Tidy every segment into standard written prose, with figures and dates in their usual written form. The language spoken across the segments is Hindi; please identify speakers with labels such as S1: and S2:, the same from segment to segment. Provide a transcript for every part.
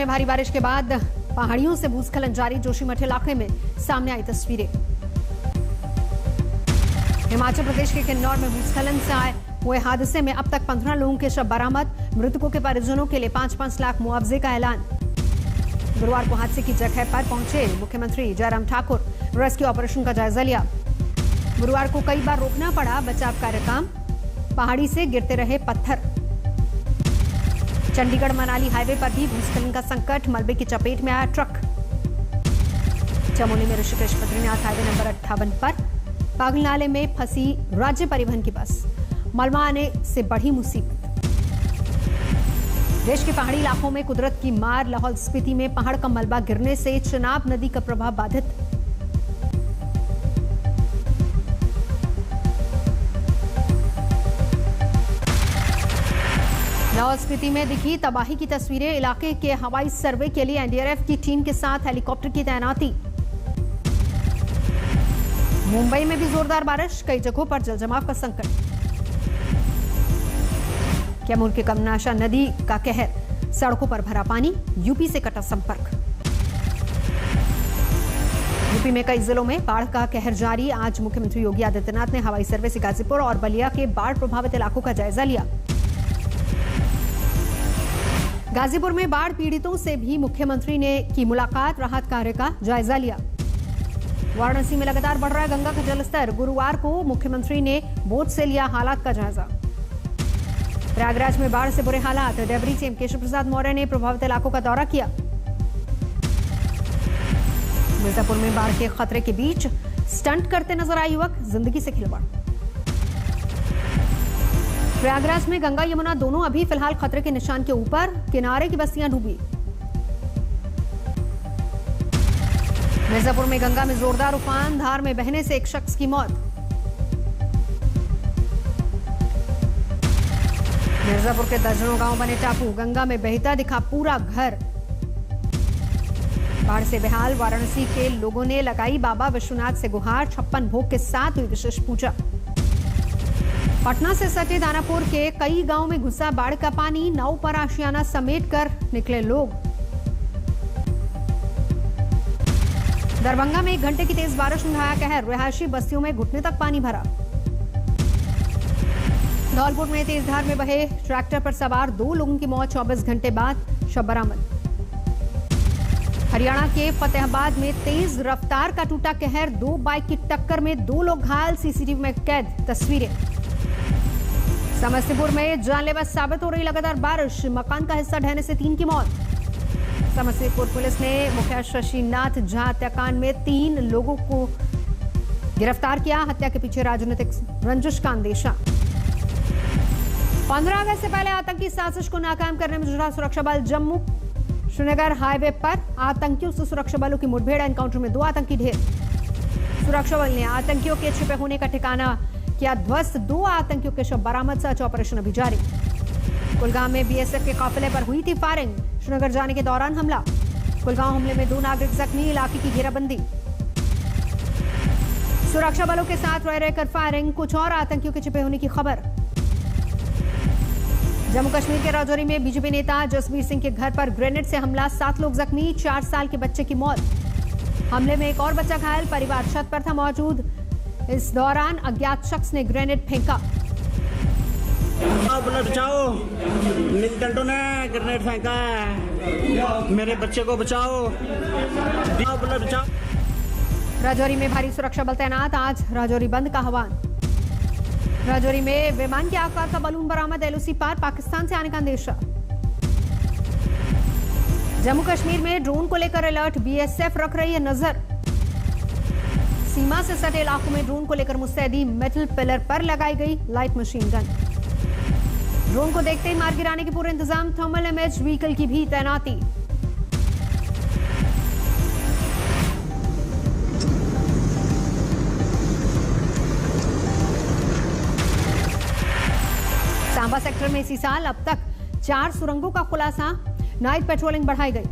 S1: में भारी बारिश के बाद पहाड़ियों से भूस्खलन जारी। जोशीमठ इलाके में सामने आई तस्वीरें। हिमाचल प्रदेश के किन्नौर में भूस्खलन से हुए हादसे में अब तक 15 लोगों के शव बरामद। मृतकों के परिजनों के लिए 5-5 लाख मुआवजे का ऐलान। गुरुवार को हादसे की जगह पर पहुंचे मुख्यमंत्री जयराम ठाकुर। रेस्क्यू ऑपरेशन का जायजा लिया। गुरुवार को कई बार रोकना पड़ा बचाव कार्य काम। पहाड़ी से गिरते रहे पत्थर। चंडीगढ़ मनाली हाईवे पर भी भूस्खलन का संकट। मलबे की चपेट में आया ट्रक। चमोली में ऋषिकेश बद्रीनाथ हाईवे नंबर 58 पर पागल नाले में फंसी राज्य परिवहन की बस। मलबा आने से बढ़ी मुसीबत। देश के पहाड़ी इलाकों में कुदरत की मार। लाहौल स्पीति में पहाड़ का मलबा गिरने से चिनाब नदी का प्रवाह बाधित। लाहौल स्पीति में दिखी तबाही की तस्वीरें। इलाके के हवाई सर्वे के लिए एनडीआरएफ की टीम के साथ हेलीकॉप्टर की तैनाती। मुंबई में भी जोरदार बारिश। कई जगहों पर जलजमाव का संकट। कैमूर के कमनाशा नदी का कहर। सड़कों पर भरा पानी। यूपी से कटा संपर्क। यूपी में कई जिलों में बाढ़ का कहर जारी। आज मुख्यमंत्री योगी आदित्यनाथ ने हवाई सर्वे से गाजीपुर और बलिया के बाढ़ प्रभावित इलाकों का जायजा लिया। गाजीपुर में बाढ़ पीड़ितों से भी मुख्यमंत्री ने की मुलाकात। राहत कार्य का जायजा लिया। वाराणसी में लगातार बढ़ रहा है गंगा का जलस्तर। गुरुवार को मुख्यमंत्री ने बोट से लिया हालात का जायजा। प्रयागराज में बाढ़ से बुरे हालात। डेबरी सीएम केशव प्रसाद मौर्य ने प्रभावित इलाकों का दौरा किया। मिर्जापुर में बाढ़ के खतरे के बीच स्टंट करते नजर आए युवक। जिंदगी से खिलवाड़। प्रयागराज में गंगा यमुना दोनों अभी फिलहाल खतरे के निशान के ऊपर। किनारे की बस्तियां डूबी। मिर्जापुर में गंगा में जोरदार उफान। धार में बहने से एक शख्स की मौत। मिर्जापुर के दर्जनों गांव बने टापू। गंगा में बहता दिखा पूरा घर। बाढ़ से बेहाल वाराणसी के लोगों ने लगाई बाबा विश्वनाथ से गुहार। 56 भोग के साथ हुई विशेष पूजा। पटना से सटे दानापुर के कई गांवों में घुसा बाढ़ का पानी। नाव पर आशियाना समेट कर निकले लोग। दरभंगा में 1 घंटे की तेज बारिश ने ढाया कहर। रिहायशी बस्तियों में घुटने तक पानी भरा। धौलपुर में तेज धार में बहे ट्रैक्टर पर सवार 2 लोगों की मौत। 24 घंटे बाद शव बरामद। हरियाणा के फतेहाबाद में तेज रफ्तार का टूटा कहर। 2 बाइक की टक्कर में 2 लोग घायल। सीसीटीवी में कैद तस्वीरें। समस्तीपुर में जानलेवा साबित हो रही लगातार बारिश। मकान का हिस्सा ढहने से 3 की मौत। समस्तीपुर पुलिस ने मुखिया शशिनाथ झा हत्याकांड में 3 लोगों को गिरफ्तार किया। हत्या के पीछे राजनीतिक रंजिश का अंदेशा। 15 अगस्त से पहले आतंकी साजिश को नाकाम करने में जुटा सुरक्षा बल। जम्मू श्रीनगर हाईवे पर आतंकियों से सुरक्षा बलों की मुठभेड़। एनकाउंटर में 2 आतंकी ढेर। सुरक्षा बल ने आतंकियों के छिपे होने का ठिकाना किया ध्वस्त। 2 आतंकियों के शव बरामद। सर्च ऑपरेशन अभी जारी। कुलगाम में बीएसएफ के काफिले पर हुई थी फायरिंग। श्रीनगर जाने के दौरान हमला। कुलगाम हमले में 2 नागरिक जख्मी। इलाके की घेराबंदी। सुरक्षा बलों के साथ रह रहकर फायरिंग। कुछ और आतंकियों के छिपे होने की खबर। जम्मू कश्मीर के राजौरी में बीजेपी नेता जसबीर सिंह के घर पर ग्रेनेड से हमला। 7 लोग जख्मी। 4 साल के बच्चे की मौत। हमले में एक और बच्चा घायल। परिवार छत पर था मौजूद। इस दौरान अज्ञात शख्स ने ग्रेनेड फेंका।
S2: बचाओ, मिलिटेंटों ने ग्रेनेड फेंका है। मेरे बच्चे को बचाओ। बचाओ।
S1: राजौरी में भारी सुरक्षा बल तैनात। आज राजौरी बंद का आह्वान। राजौरी में विमान के आकार का बलून बरामद। एलओसी पार। पाकिस्तान से आने का अंदेशा। जम्मू कश्मीर में ड्रोन को लेकर अलर्ट। बीएसएफ रख रही है नजर। सीमा से सटे इलाकों में ड्रोन को लेकर मुस्तैदी। मेटल पिलर पर लगाई गई लाइट मशीन गन। ड्रोन को देखते ही मार गिराने के पूरे इंतजाम। थर्मल इमेज व्हीकल की भी तैनाती। सांबा सेक्टर में इसी साल अब तक 4 सुरंगों का खुलासा। नाइट पेट्रोलिंग बढ़ाई गई।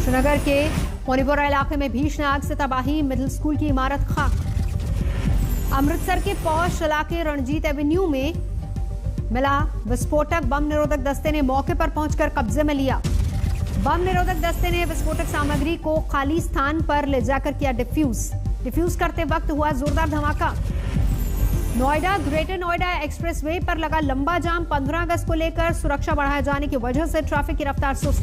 S1: श्रीनगर के मोनीपोरा इलाके में भीषण आग से तबाही। मिडिल स्कूल की इमारत खाक। अमृतसर के पौश इलाके रणजीत एवेन्यू में मिला विस्फोटक, बम निरोधक दस्ते ने मौके पर पहुंचकर कब्जे में लिया। बम निरोधक दस्ते ने विस्फोटक सामग्री को खाली स्थान पर ले जाकर किया डिफ्यूज करते वक्त हुआ जोरदार धमाका। नोएडा ग्रेटर नोएडा एक्सप्रेसवे पर लगा लंबा जाम। 15 अगस्त को लेकर सुरक्षा बढ़ाए जाने की वजह से ट्रैफिक की रफ्तार सुस्त।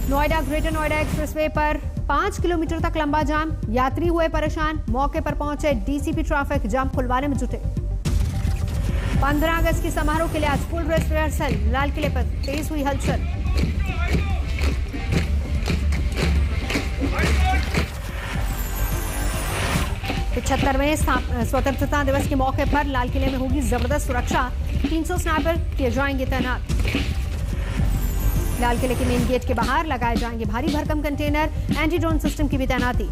S1: नोएडा ग्रेटर नोएडा एक्सप्रेसवे पर 5 किलोमीटर तक लंबा जाम। यात्री हुए परेशान। मौके पर पहुंचे डीसीपी ट्रैफिक जाम खुलवाने में जुटे। 15 अगस्त की समारोह के लिए आज फुल ड्रेस रिहर्सल। लाल किले पर तेज हुई हलचल। पिछहत्तरवें स्वतंत्रता दिवस के मौके पर लाल किले में होगी जबरदस्त सुरक्षा। 300 स्नाइपर किए जाएंगे तैनात। लाल किले के मेन गेट के बाहर लगाए जाएंगे भारी भरकम कंटेनर। एंटी ड्रोन सिस्टम की भी तैनाती।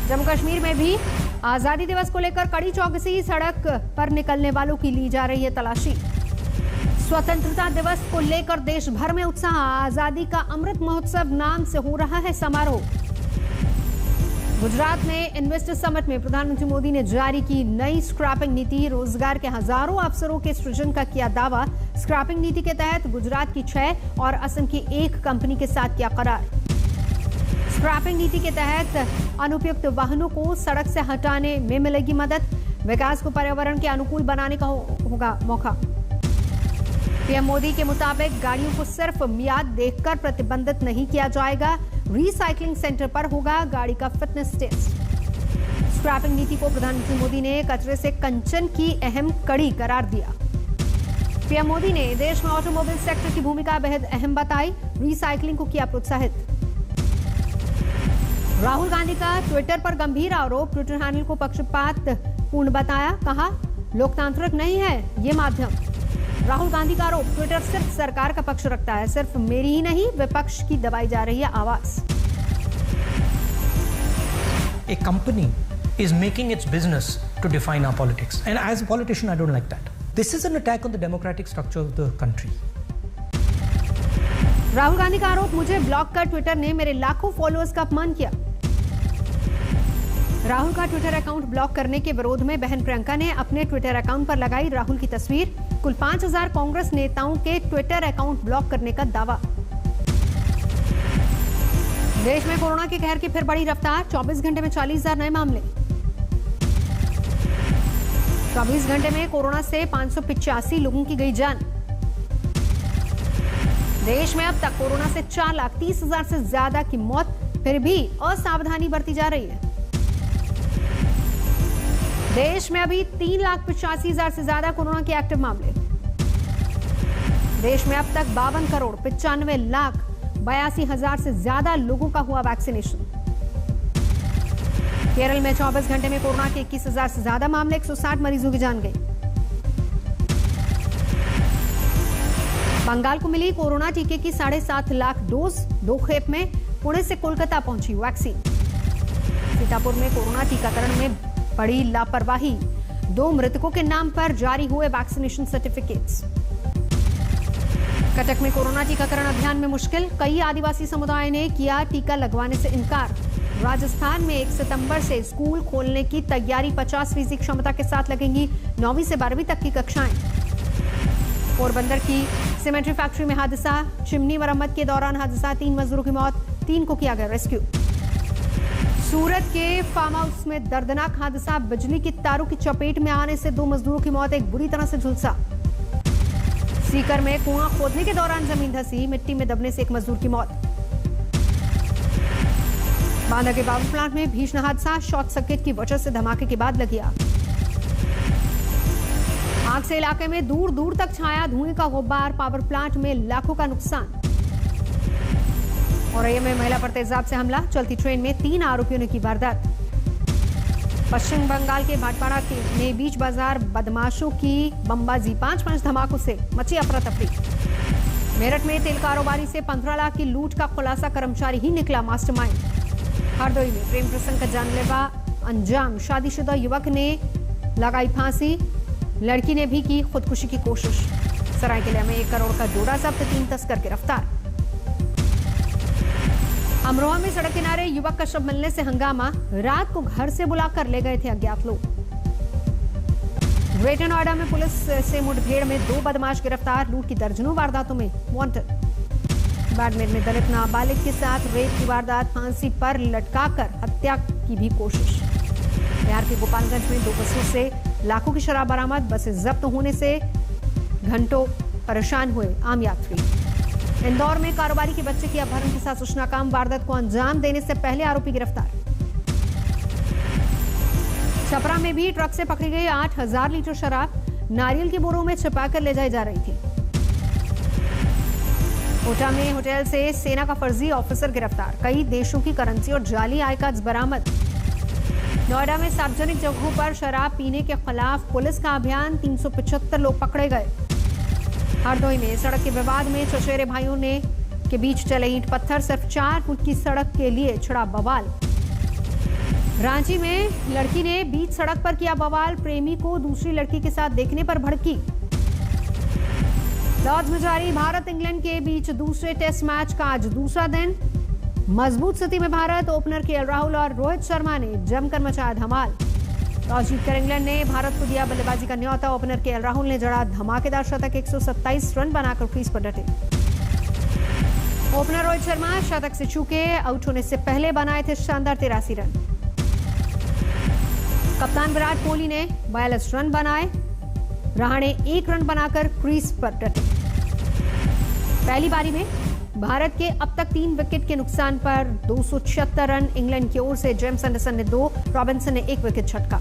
S1: जम्मू कश्मीर में भी आजादी दिवस को लेकर कड़ी चौकसी। सड़क पर निकलने वालों की ली जा रही है तलाशी। स्वतंत्रता दिवस को लेकर देश भर में उत्साह। आजादी का अमृत महोत्सव नाम से हो रहा है समारोह। गुजरात में इन्वेस्टर समिट में प्रधानमंत्री मोदी ने जारी की नई स्क्रैपिंग नीति। रोजगार के हजारों अवसरों के सृजन का किया दावा। स्क्रैपिंग नीति के तहत गुजरात की 6 और असम की 1 कंपनी के साथ किया करार। स्क्रैपिंग नीति के तहत अनुपयुक्त वाहनों को सड़क से हटाने में मिलेगी मदद। विकास को पर्यावरण के अनुकूल बनाने का होगा मौका। पीएम मोदी के मुताबिक गाड़ियों को सिर्फ मियाद देखकर प्रतिबंधित नहीं किया जाएगा। रिसाइकलिंग सेंटर पर होगा गाड़ी का फिटनेस टेस्ट। स्क्रैपिंग नीति को प्रधानमंत्री मोदी ने कचरे से कंचन की अहम कड़ी करार दिया। पीएम मोदी ने देश में ऑटोमोबाइल सेक्टर की भूमिका बेहद अहम बताई। रिसाइकलिंग को किया प्रोत्साहित। राहुल गांधी का ट्विटर पर गंभीर आरोप। ट्विटर हैंडल को पक्षपात पूर्ण बताया। कहा लोकतांत्रिक नहीं है ये माध्यम। राहुल गांधी का आरोप, ट्विटर सिर्फ सरकार का पक्ष रखता है। सिर्फ मेरी ही नहीं विपक्ष की दबाई जा रही है आवाज।
S3: A company is making its business to define our politics, and as a politician I don't like that. This is an attack on the democratic structure of the country.
S1: Rahul Gandhi का आरोप, मुझे ब्लॉक कर ट्विटर ने मेरे लाखों फॉलोअर्स का अपमान किया। राहुल का ट्विटर अकाउंट ब्लॉक करने के विरोध में बहन प्रियंका ने अपने ट्विटर अकाउंट पर लगाई राहुल की तस्वीर। कुल 5000 कांग्रेस नेताओं के ट्विटर अकाउंट ब्लॉक करने का दावा। देश में कोरोना के कहर की फिर बड़ी रफ्तार। 24 घंटे में 40,000 नए मामले। 24 घंटे में कोरोना से 585 लोगों की गई जान। देश में अब तक कोरोना से 4,30,000 से ज्यादा की मौत। फिर भी असावधानी बरती जा रही है। देश में अभी 3,85,000 से ज्यादा कोरोना के एक्टिव मामले। देश में अब तक 52,95,82,000 से ज्यादा लोगों का हुआ वैक्सीनेशन। केरल में 24 घंटे में कोरोना के 21,000 से ज्यादा मामले। 160 मरीजों की जान गई। बंगाल को मिली कोरोना टीके की 7.5 लाख डोज। 2 खेप में पुणे से कोलकाता पहुंची वैक्सीन। सीतापुर में कोरोना टीकाकरण में बड़ी लापरवाही। 2 मृतकों के नाम पर जारी हुए वैक्सीनेशन सर्टिफिकेट्स। कटक में कोरोना टीकाकरण अभियान में मुश्किल। कई आदिवासी समुदाय ने किया टीका लगवाने से इनकार। राजस्थान में 1 सितंबर से स्कूल खोलने की तैयारी। 50% क्षमता के साथ लगेंगी 9वीं से 12वीं तक की कक्षाएं। पोरबंदर की सीमेंट्री फैक्ट्री में हादसा। चिमनी मरम्मत के दौरान हादसा। 3 मजदूरों की मौत। 3 को किया गया रेस्क्यू। सूरत के फार्म हाउस में दर्दनाक हादसा। बिजली की तारों की चपेट में आने से 2 मजदूरों की मौत। एक बुरी तरह से झुलसा। सीकर में कुआं खोदने के दौरान जमीन धंसी। मिट्टी में दबने से 1 मजदूर की मौत। बांदा के पावर प्लांट में भीषण हादसा। शॉर्ट सर्किट की वजह से धमाके के बाद लगी आग। आग से इलाके में दूर दूर तक छाया धुएं का गुब्बार। पावर प्लांट में लाखों का नुकसान। औरैया में महिला पर तेजाब से हमला। चलती ट्रेन में 3 आरोपियों ने की वारदात। पश्चिम बंगाल के भाटपाड़ा में बीच बाजार बदमाशों की बमबाजी। 5 धमाकों से मची अफरा तफरी। मेरठ में तेल कारोबारी से 15 लाख की लूट का खुलासा। कर्मचारी ही निकला मास्टरमाइंड। हरदोई में प्रेम प्रसंग का जानलेवा अंजाम। शादीशुदा युवक ने लगाई फांसी। लड़की ने भी की खुदकुशी की कोशिश। सरायकेला में 1 करोड़ का जोड़ा जब्त। 3 तस्कर गिरफ्तार। अमरोहा में सड़क किनारे युवक का शव मिलने से हंगामा। रात को घर से बुलाकर ले गए थे अज्ञात लोग। ग्रेटर नोएडा में पुलिस से मुठभेड़ में 2 बदमाश गिरफ्तार, लूट की दर्जनों वारदातों में वांटेड। बाड़मेर में दलित नाबालिग के साथ रेप की वारदात, फांसी पर लटकाकर हत्या की भी कोशिश। बिहार के गोपालगंज में 2 बसों से लाखों की शराब बरामद, बसें जब्त होने से घंटों परेशान हुए आम यात्री। इंदौर में कारोबारी के बच्चे की अपहरण के साथ सूचना काम, वारदात को अंजाम देने से पहले आरोपी गिरफ्तार। छपरा में भी ट्रक से पकड़ी गई 8000 लीटर शराब, नारियल के बोरों में छिपाकर ले जाई जा रही थी। कोटा में होटल से सेना का फर्जी ऑफिसर गिरफ्तार, कई देशों की करेंसी और जाली आई कार्ड बरामद। नोएडा में सार्वजनिक जगहों पर शराब पीने के खिलाफ पुलिस का अभियान, 375 लोग पकड़े गए। हरदोई में सड़क के विवाद में चचेरे भाइयों ने के बीच चले ईंट पत्थर, सिर्फ 4 फुट की सड़क के लिए छिड़ा बवाल। रांची में लड़की ने बीच सड़क पर किया बवाल, प्रेमी को दूसरी लड़की के साथ देखने पर भड़की। लॉर्ड्स में जारी भारत इंग्लैंड के बीच दूसरे टेस्ट मैच का आज दूसरा दिन। मजबूत स्थिति में भारत, ओपनर केएल राहुल और रोहित शर्मा ने जमकर मचाया धमाल। टॉस जीतकर इंग्लैंड ने भारत को दिया बल्लेबाजी का न्योता, ओपनर केएल राहुल ने जड़ा धमाकेदार शतक, 127 रन बनाकर क्रीज पर डटे। ओपनर रोहित शर्मा शतक से चूके, आउट होने से पहले बनाए थे शानदार 83 रन। कप्तान विराट कोहली ने 42 रन बनाए, रहाणे 1 रन बनाकर क्रीज पर डटे। पहली पारी में भारत के अब तक 3 विकेट के नुकसान पर 276 रन। इंग्लैंड की ओर से जेम्स एंडरसन ने 2, रॉबिन्सन ने 1 विकेट छटका।